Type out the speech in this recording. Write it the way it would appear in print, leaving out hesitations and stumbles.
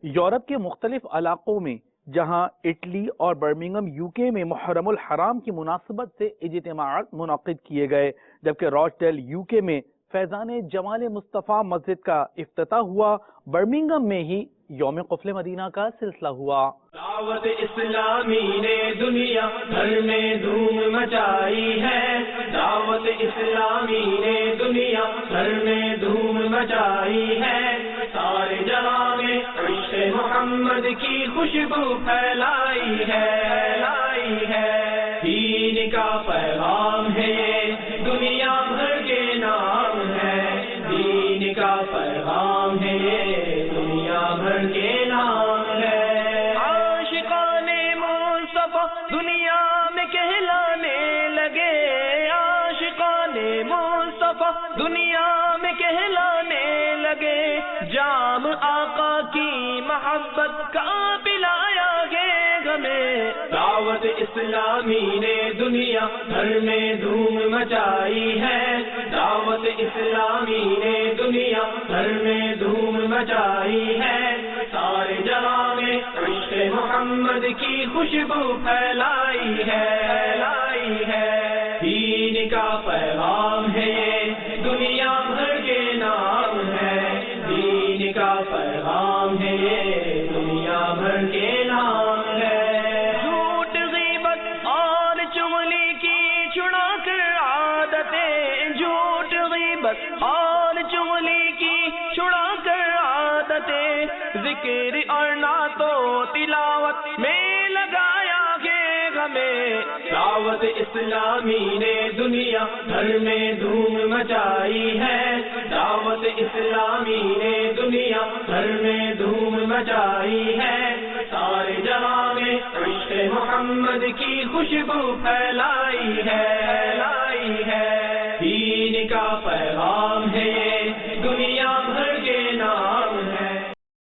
Europe کے مختلف علاقوں میں جہاں اٹلی اور برمنگھم یوکے میں محرم الحرام کی مناسبت سے اجتماعات منعقد کیے گئے، جبکہ روچڈیل یوکے میں فیضان جمال مصطفیٰ مسجد کا افتتاح ہوا۔ برمنگھم میں ہی یوم قفل مدینہ کا سلسلہ ہوا۔ دعوت اسلامی نے دنیا بھر میں دھوم مچائی ہے، دعوت اسلامی نے دنیا بھر میں دھوم مچائی ہے، سارے جہاں میں عشق محمد کی خوشبو پھیلائی ہے، دین کا پیغام ہے یہ دنیا بھر کے نام ہے، دین کا پیغام ہے یہ دنیا بھر کے نام ہے۔ عاشقان مصطفیٰ دنیا میں کہلانے لگے، عاشقان مصطفیٰ دنیا میں کہلانے لگے، جام آقا کی محبت کا پلایا گے ہمیں۔ دعوت اسلامی نے دنیا بھر میں دھوم مچائی ہے، دعوت اسلامی نے دنیا بھر میں دھوم مچائی ہے، سارے جہاں میں عشق محمد کی خوشبو پھیلائی ہے، دین کا پیغام ہے یہ دنیا بھر کے نام ہے، دین کا پیغام ہے یہ دنیا بھر کے نام ہے۔ جھوٹ غیبت اور چغلی کی چھڑا کر عادتیں، جھوٹ غیبت اور چغلی کی چھڑا کر عادتیں، ذکر اور نعت و تلاوت میں لگایا گے ہمیں۔ دعوت اسلامی نے دنیا بھر میں دھوم مچائی ہے، دعوت اسلامی نے دنیا بھر میں دھوم مچائی ہے، سارے جہاں میں عشق محمد کی خوشبو پھیلائی ہے۔